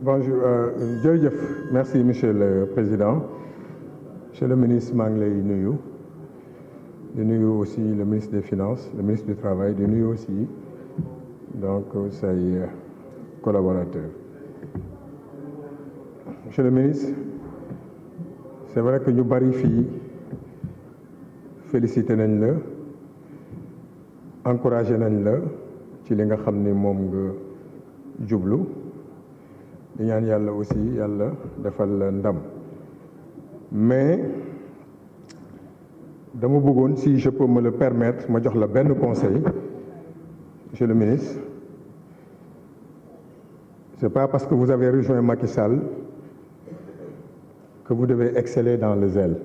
bonjour jërëjëf merci monsieur le président monsieur le ministre maa ngi lay nuyu di nuyu aussi le ministre des finances le ministre du travail di nuyu aussi donc say collaborateurs. Monsieur le ministre c'est vrai que ñu bari fii félicité nañ la encouragé nañ la ci li nga xam ni moom nga jublu di ñaan yàlla aussi yàlla defal la ndam mais dama bëggoon si je peux me le permettre ma jox la benn conseil monsieur le ministre c'est pas parce que vous avez rejoint Macky Sall que vous devez exceller dans le zèle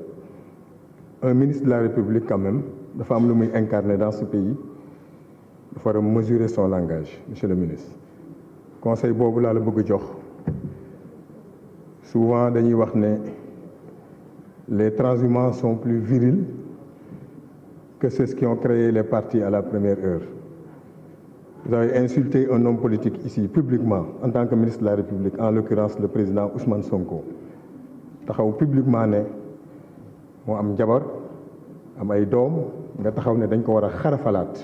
un ministre de la République quand même dafa am lu muy incarner dans ce pays dafa war a mesurer son langage monsieur le ministre conseil boobu laa la bëgg jox souvent dañuy wax ne les transhumants sont plus virils que ceux qui ont créé les partis à la première heure. Vous avez insulté un homme politique ici publiquement en tant que ministre de la République, en l'occurrence le président Ousmane Sonko taxaw publiquement ne moo am jabar am ay doom nga taxaw ne dañ ko war a xarafalaat.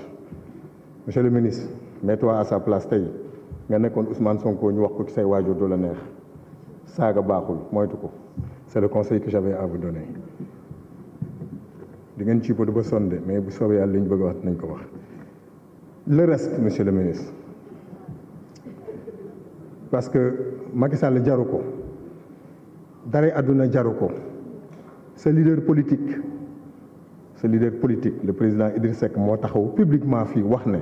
Monsieur le ministre, mets-toi à sa place tey nga nekkoon Ousmane Sonko ñu wax ko ci say waajur du la neex saaga baaxul moytu ko c'est le conseil que j'avais à vous donner di ngeen ci ba du ba sonde mais bu soobee yàlla li ñu bëgg a wax nañ ko wax. Le reste monsieur le ministre parce que Macky Sall jaru ko dara àdduna jaru ko ce leader politique le président Idriss Seck moo taxaw publiquement fii wax ne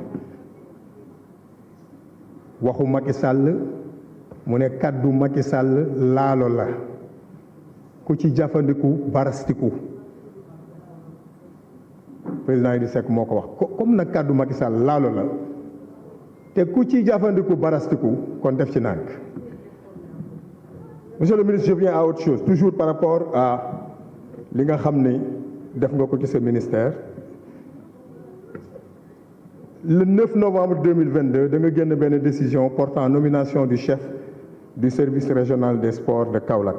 waxu Macky Sall mu ne kàddu Macky Sall laalo la ku ci jafandiku barastiku président Idriss Seck moo ko wax comme nag kàddu Macky Sall laalo la te ku ci jafandiku barastiku kon def ci nànk. Monsieur le ministre, je viens à autre chose toujours par rapport à li nga xam ni def nga ko ci sa ministère. Le 9 novembre 2022 da nga génn benn décision portant nomination du chef du service régional des sports de Kaolack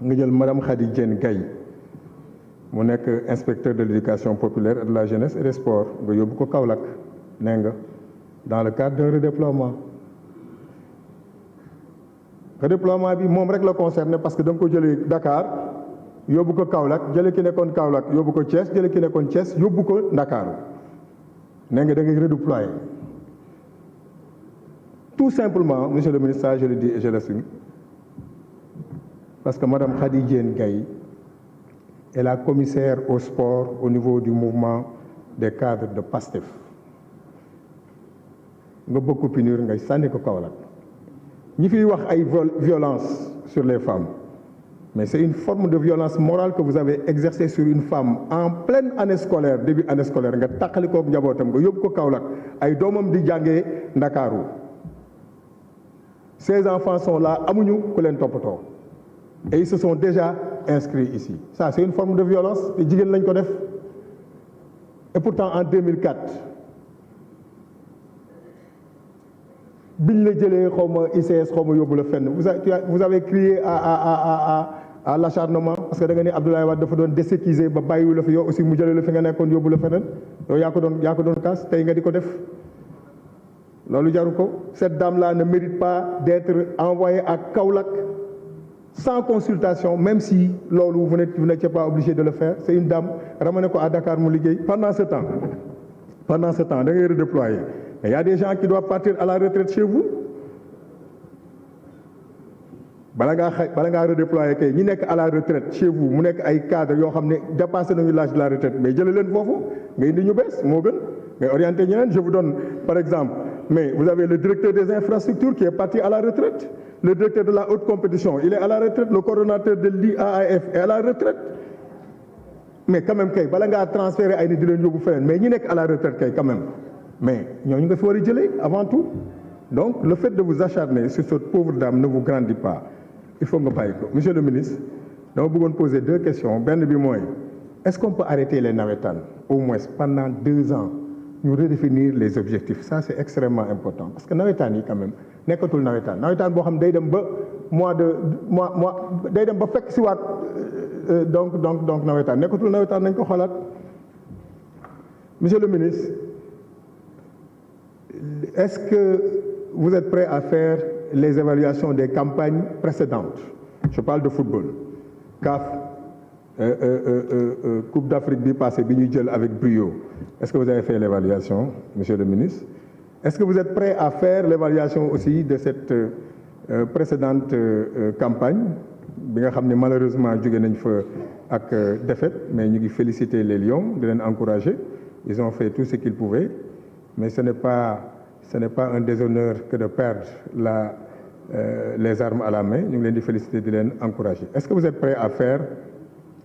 nga jël madame Khady Diène Gaye mu nekk inspecteur de l'éducation populaire et de la jeunesse et des sports nga yóbbu ko Kaolack nee nga dans le cadre d'un redéploiement bi moom rek la concerné parce que da nga ko jëlee Dakar yóbbu ko Kaolack jëlee ki nekkoon Kaolack yóbbu ko Thiès jëlee ki nekkoon Thiès yóbbu ko Ndakaaru nee nga da ngay redéployer tout simplement monsieur le ministre ça je le dis et je l'assume parce que madame Khady Diène Gaye est la commissaire au sport au niveau du mouvement des cadres de PASTEF nga bëgg ko punir ngay sànni ko Kaolack ñi fiy wax ay violence sur les femmes mais c'est une forme de violence morale que vous avez exercée sur une femme en pleine année scolaire début année scolaire nga tàqali ko njabootam nga yóbbu ko Kaolack ay doomam di jàngee Ndakaaru ces enfants sont là amuñu ku leen toppatoo et ils se sont déjà inscrits ici ça c'est une forme de violence te jigéen lañ ko def et pourtant en 2004 biñ la jëlee xaw ma ICS xaw ma yóbbu la fenn vous avez crié à l'acharnement parce que da nga ni Abdoulaye Wade dafa doon déséquiser ba bàyyiwu la fi yow aussi mu jëlee la fi nga nekkoon yóbbu la feneen yow yaa ko doon kaas tey nga di ko def loolu jaru ko cette dame là ne mérite pas d'être envoyée à Kaolack sans consultation même si loolu vous n'étiez pas obligé de le faire c'est une dame ramené ko à Dakar mu liggéey pendant ce temps da ngay redéployer mais il y a des gens qui doivent partir à la retraite chez vous bala ngaa redéployer kay ñi nekk à la retraite chez vous mu nekk ay cadres yoo xam ne dépassé nañu l'âge de la retraite mais jëlee leen foofu nga indi ñu bees moo gën ngay orienter ñeneen je vous donne par exemple mais vous avez le directeur des infrastructures qui est parti à la retraite le directeur de la haute compétition il est à la retraite le coordonnateur de l'IAAF est à la retraite mais quand même kay bala ngaa transférer ay nit di leen yóbbu feneen mais ñi nekk à la retraite kay quand même mais ñooñu nga fi war a jëlee avant tout donc le fait de vous acharner sur cette pauvre dame ne vous grandit pas il faut nga bàyyi ko monsieur le ministre dama bëggoon poser 2 questions benn bi mooy est-ce qu'on peut arrêter les navétanes au moins pendant 2 ans ñu redéfinir les objectifs ça c'est extrêmement important parce que nawetaan yi quand même nekkatul nawetaan boo xam day dem ba mois day dem ba fekk si waat donc nawetaan nekkatul nawetaan nañ ko xoolaat. Monsieur le ministre, est-ce que vous êtes prêt à faire les évaluations des campagnes précédentes? Je parle de football. CAF, Coupe d'Afrique bi passé bi ñu jël avec brio. Est-ce que vous avez fait l'évaluation, monsieur le ministre? Est-ce que vous êtes prêt à faire l'évaluation aussi de cette précédente campagne bi nga xam ne malheureusement jóge nañ fa ak défaite mais ñu ngi féliciter les Lions di leen encourager. Ils ont fait tout ce qu'ils pouvaient, mais ce n'est pas un déshonneur que de perdre les armes à la main. Ñu ngi leen di féliciter di leen encourager. Est-ce que vous êtes prêts à faire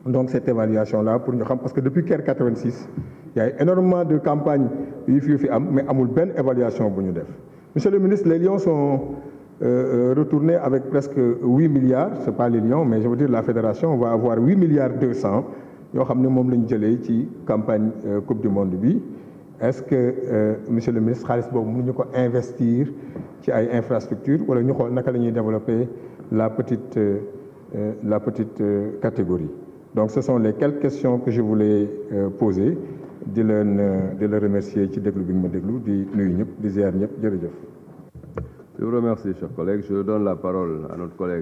donc cette évaluation-là pour ñu xam parce que depuis Caire 86 il y a énormément de campagnes yu fi am mais amul benn évaluation bu ñu def. Monsieur le ministre, les Lions sont retournés avec presque 8 milliards, c'est pas les Lions, mais je veux dire la fédération va avoir 8 milliards 200 yoo xam ne moom la ñu jëlee ci campagne coupe du monde bi. Est-ce que monsieur le ministre xaalis boobu mënuñu ko investir ci ay infrastructures wala ñu xool naka la ñuy développer la petite catégorie. Donc ce sont les quelques questions que je voulais poser di la remercier ci déglu bi nga ma déglu di nuyu ñëpp di ziar ñëpp jërëjëf. Je vous remercie, cher collègue. Je donne la parole à notre collègue